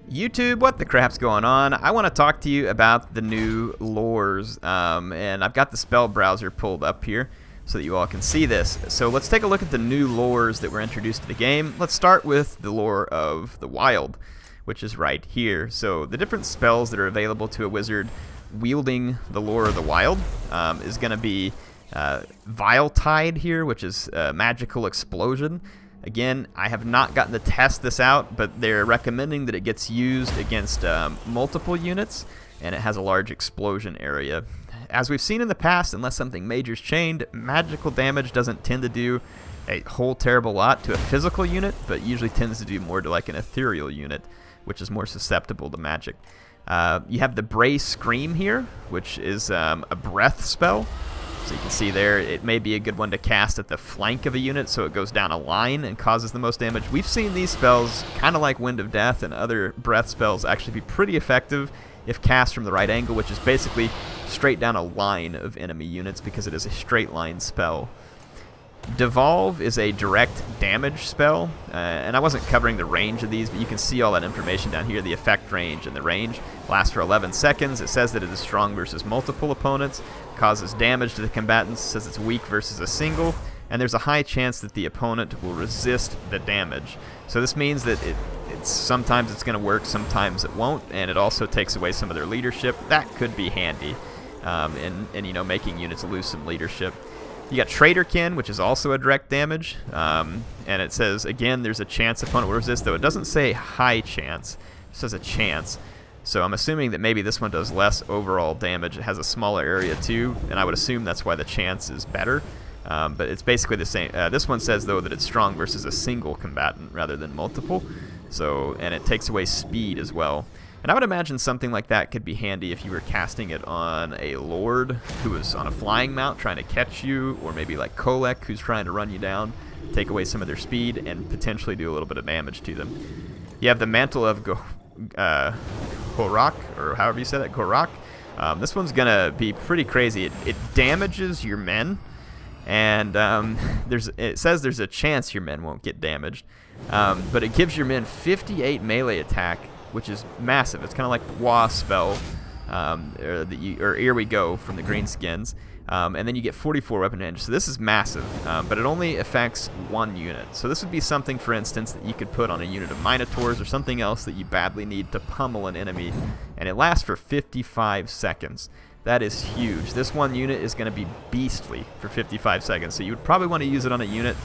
YouTube, what the crap's going on? I want to talk to you about the new lores, and I've got the spell browser pulled up here so that you all can see this. So let's take a look at the new lores that were introduced to the game. Let's start with the lore of the Wild, which is right here. So the different spells that are available to a wizard wielding the lore of the Wild is going to be Vile Tide here, which is magical explosion. Again, I have not gotten to test this out, but they're recommending that it gets used against multiple units, and it has a large explosion area. As we've seen in the past, unless something major's changed, magical damage doesn't tend to do a whole terrible lot to a physical unit, but usually tends to do more to like an ethereal unit, which is more susceptible to magic. You have the Bray Scream here, which is a breath spell. So you can see there, it may be a good one to cast at the flank of a unit so it goes down a line and causes the most damage. We've seen these spells, kind of like Wind of Death and other breath spells, actually be pretty effective if cast from the right angle, which is basically straight down a line of enemy units because it is a straight line spell. Devolve is a direct damage spell, and I wasn't covering the range of these, but you can see all that information down here. The effect range and the range lasts for 11 seconds. It says that it is strong versus multiple opponents, causes damage to the combatants, says it's weak versus a single, and there's a high chance that the opponent will resist the damage. So this means that sometimes it's going to work, sometimes it won't, and it also takes away some of their leadership. That could be handy in making units lose some leadership. You got Traderkin, which is also a direct damage, and it says, again, there's a chance opponent will resist, though it doesn't say high chance, it says a chance. So I'm assuming that maybe this one does less overall damage. It has a smaller area too, and I would assume that's why the chance is better. But it's basically the same. This one says, though, that it's strong versus a single combatant rather than multiple. So, and it takes away speed as well. And I would imagine something like that could be handy if you were casting it on a lord who is on a flying mount trying to catch you, or maybe like Kolek who's trying to run you down, take away some of their speed, and potentially do a little bit of damage to them. You have the Mantle of Gorak, or however you say that, Gorak. This one's going to be pretty crazy. It damages your men, and it says there's a chance your men won't get damaged, but it gives your men 58 melee attack, which is massive. It's kind of like the Wa spell, or Here We Go from the Greenskins, and then you get 44 weapon range. So this is massive, but it only affects one unit. So this would be something, for instance, that you could put on a unit of Minotaurs or something else that you badly need to pummel an enemy, and it lasts for 55 seconds. That is huge. This one unit is going to be beastly for 55 seconds, so you would probably want to use it on a unit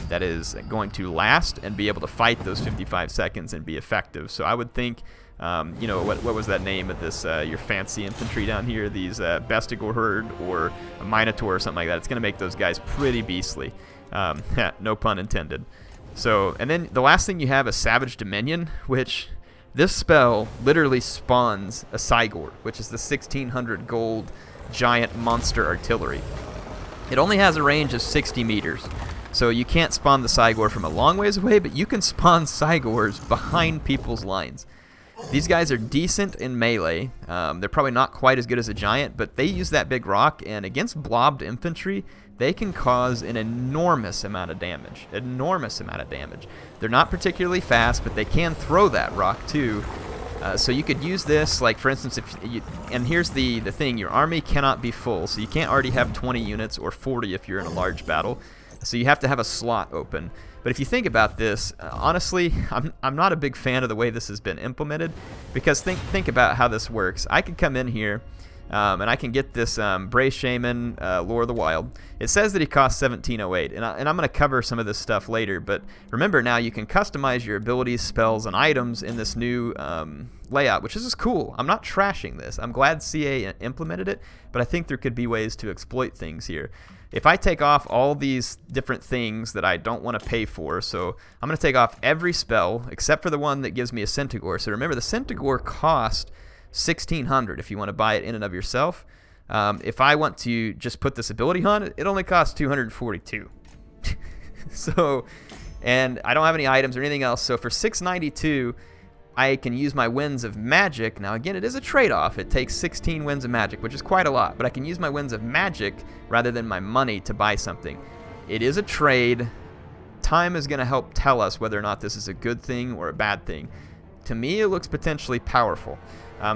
that is going to last and be able to fight those 55 seconds and be effective. So I would think, what was that name of this, your fancy infantry down here, these bestial herd or a Minotaur or something like that. It's going to make those guys pretty beastly. No pun intended. So, and then the last thing you have is Savage Dominion, which... this spell literally spawns a Cygor, which is the 1600 gold giant monster artillery. It only has a range of 60 meters, so you can't spawn the Cygor from a long ways away, but you can spawn Cygors behind people's lines. These guys are decent in melee. They're probably not quite as good as a giant, but they use that big rock, and against blobbed infantry, they can cause an enormous amount of damage. Enormous amount of damage. They're not particularly fast, but they can throw that rock too. So you could use this, like for instance, and here's the thing, your army cannot be full, so you can't already have 20 units or 40 if you're in a large battle. So you have to have a slot open. But if you think about this, honestly, I'm not a big fan of the way this has been implemented, because think about how this works. I could come in here, and I can get this Bray Shaman, Lore of the Wild. It says that he costs 1708, and I'm going to cover some of this stuff later, but remember now you can customize your abilities, spells, and items in this new layout, which is cool. I'm not trashing this. I'm glad CA implemented it, but I think there could be ways to exploit things here. If I take off all these different things that I don't want to pay for, so I'm going to take off every spell except for the one that gives me a Centaur. So remember, the Centaur cost 1600 if you want to buy it in and of yourself. If I want to just put this ability on it, it only costs 242. So, and I don't have any items or anything else. So for 692, I can use my Winds of Magic. Now again, it is a trade-off. It takes 16 Winds of Magic, which is quite a lot, but I can use my Winds of Magic rather than my money to buy something. It is a trade. Time is going to help tell us whether or not this is a good thing or a bad thing. to me it looks potentially powerful.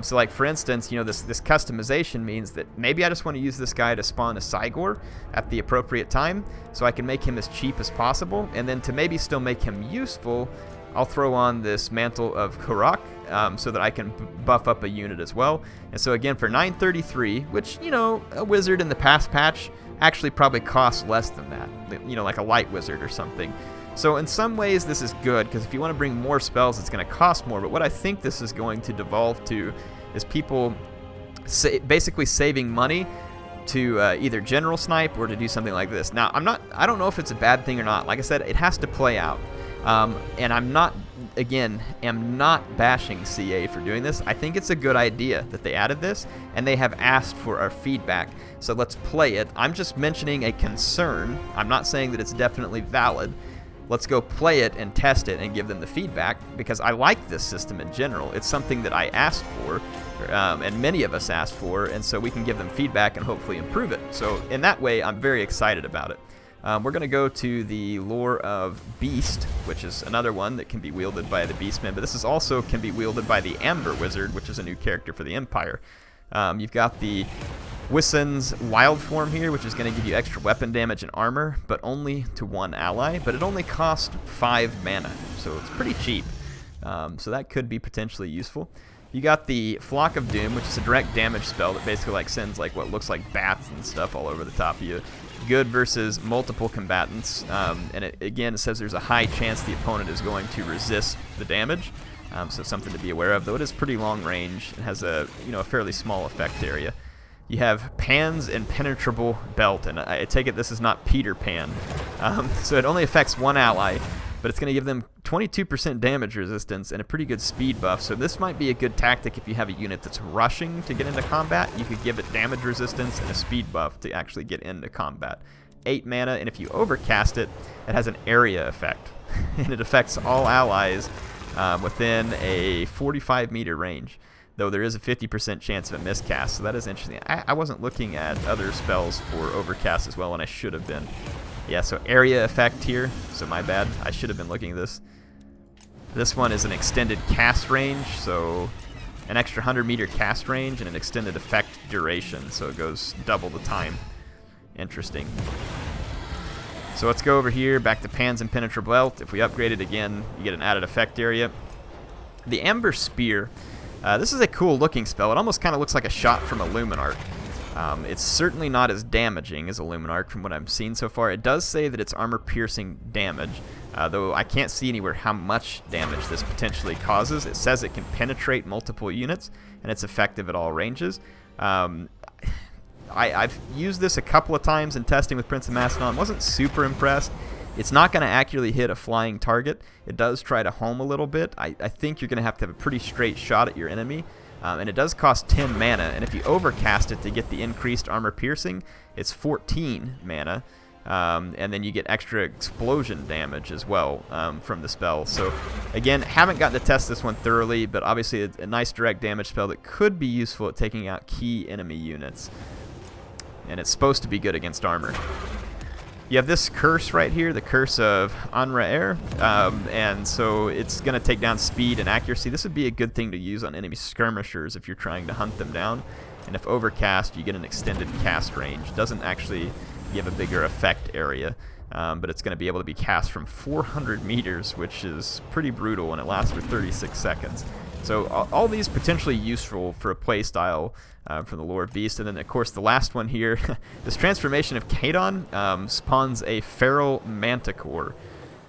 So like for instance, you know, this customization means that maybe I just want to use this guy to spawn a Cygor at the appropriate time, so I can make him as cheap as possible, and then to maybe still make him useful, I'll throw on this Mantle of Karak, so that I can buff up a unit as well. And so again, for 933, which, you know, a wizard in the past patch actually probably costs less than that, you know, like a light wizard or something. So in some ways this is good, because if you want to bring more spells it's going to cost more, but what I think this is going to devolve to is people basically saving money to either general snipe or to do something like this. Now I don't know if it's a bad thing or not. Like I said, it has to play out. And I'm not bashing CA for doing this. I think it's a good idea that they added this, and they have asked for our feedback. So let's play it. I'm just mentioning a concern. I'm not saying that it's definitely valid. Let's go play it and test it and give them the feedback, because I like this system in general. It's something that I asked for, and many of us asked for, and so we can give them feedback and hopefully improve it. So in that way, I'm very excited about it. We're going to go to the lore of Beast, which is another one that can be wielded by the Beastmen, but this is also can be wielded by the Amber Wizard, which is a new character for the Empire. You've got the Wissen's wild form here, which is going to give you extra weapon damage and armor, but only to one ally, but it only costs 5 mana, so it's pretty cheap. So that could be potentially useful. You got the Flock of Doom, which is a direct damage spell that basically like sends like what looks like bats and stuff all over the top of you. Good versus multiple combatants, and again it says there's a high chance the opponent is going to resist the damage, so something to be aware of, though it is pretty long range. It has a a fairly small effect area. You have Pan's Impenetrable Belt, and I take it this is not Peter Pan, so it only affects one ally, but it's going to give them 22% damage resistance and a pretty good speed buff. So this might be a good tactic if you have a unit that's rushing to get into combat. You could give it damage resistance and a speed buff to actually get into combat. 8 mana, and if you overcast it, it has an area effect, and it affects all allies within a 45-meter range, though there is a 50% chance of a miscast, so that is interesting. I wasn't looking at other spells for overcast as well, and I should have been. Yeah, so area effect here, so my bad. I should have been looking at this. This one is an extended cast range, so an extra 100-meter cast range and an extended effect duration, so it goes double the time. Interesting. So let's go over here, back to Pan's Impenetrable Belt. If we upgrade it again, you get an added effect area. The Amber Spear. This is a cool looking spell. It almost kind of looks like a shot from a Luminarch. It's certainly not as damaging as a Luminarch from what I've seen so far. It does say that it's armor-piercing damage, though I can't see anywhere how much damage this potentially causes. It says it can penetrate multiple units, and it's effective at all ranges. I've used this a couple of times in testing with Prince of Macedon. Wasn't super impressed. It's not going to accurately hit a flying target. It does try to home a little bit. I think you're going to have a pretty straight shot at your enemy. And it does cost 10 mana, and if you overcast it to get the increased armor piercing, it's 14 mana, and then you get extra explosion damage as well from the spell. So again, haven't gotten to test this one thoroughly, but obviously a nice direct damage spell that could be useful at taking out key enemy units, and it's supposed to be good against armor. You have this curse right here, the Curse of Unruh, and so it's going to take down speed and accuracy. This would be a good thing to use on enemy skirmishers if you're trying to hunt them down. And if overcast, you get an extended cast range. Doesn't actually give a bigger effect area, but it's going to be able to be cast from 400 meters, which is pretty brutal, and it lasts for 36 seconds. So all these potentially useful for a playstyle from the lore of Beast. And then, of course, the last one here, this transformation of Kadon spawns a feral Manticore.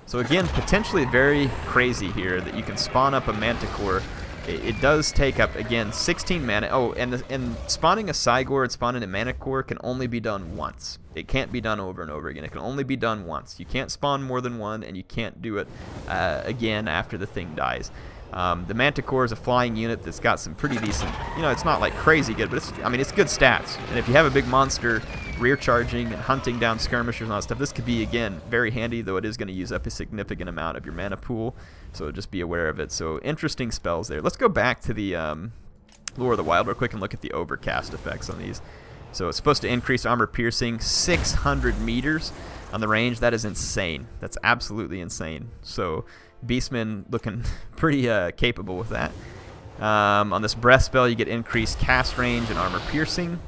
So again, potentially very crazy here that you can spawn up a Manticore. It does take up, again, 16 mana. Oh, and spawning a Cygor and spawning a Manticore can only be done once. It can't be done over and over again. It can only be done once. You can't spawn more than one, and you can't do it again after the thing dies. The Manticore is a flying unit that's got some pretty decent, it's not like crazy good, but it's good stats. And if you have a big monster rear charging and hunting down skirmishers and all that stuff, this could be, again, very handy, though it is going to use up a significant amount of your mana pool, so just be aware of it. So interesting spells there. Let's go back to the Lore of the Wild real quick and look at the Overcast effects on these. So it's supposed to increase armor piercing 600 meters on the range. That is insane. That's absolutely insane. So Beastmen looking pretty capable with that. On this breath spell, you get increased cast range and armor piercing.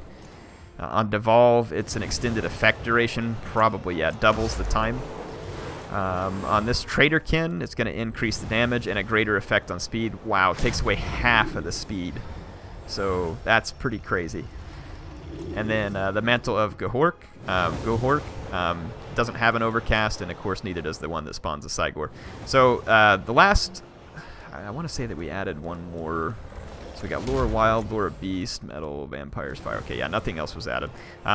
On Devolve, it's an extended effect duration, probably, yeah, doubles the time. On this Traderkin, it's going to increase the damage and a greater effect on speed. Wow, it takes away half of the speed. So that's pretty crazy. And then the Mantle of Gohork doesn't have an overcast, and of course neither does the one that spawns a Cygor. So the last, I want to say that we added one more. So we got Lure of Wild, Lure of Beast, Metal, Vampires, Fire. Okay, yeah, nothing else was added.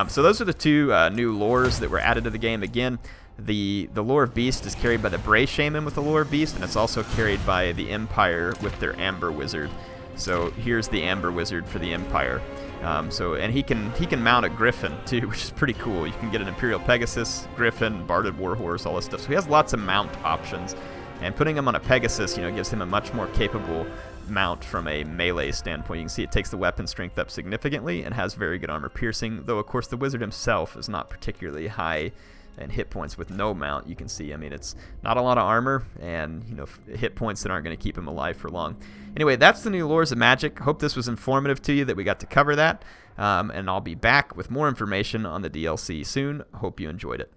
So those are the two new lures that were added to the game. Again, the Lure of Beast is carried by the Bray Shaman with the Lure of Beast, and it's also carried by the Empire with their Amber Wizard. So here's the Amber Wizard for the Empire. And he can mount a Griffin too, which is pretty cool. You can get an Imperial Pegasus, Griffin, Barded Warhorse, all this stuff. So he has lots of mount options, and putting him on a Pegasus, gives him a much more capable mount from a melee standpoint. You can see it takes the weapon strength up significantly and has very good armor piercing, though of course the wizard himself is not particularly high in hit points with no mount. You can see, it's not a lot of armor and hit points that aren't going to keep him alive for long. Anyway, that's the new Lures of Magic. Hope this was informative to you, that we got to cover that, and I'll be back with more information on the DLC soon. Hope you enjoyed it.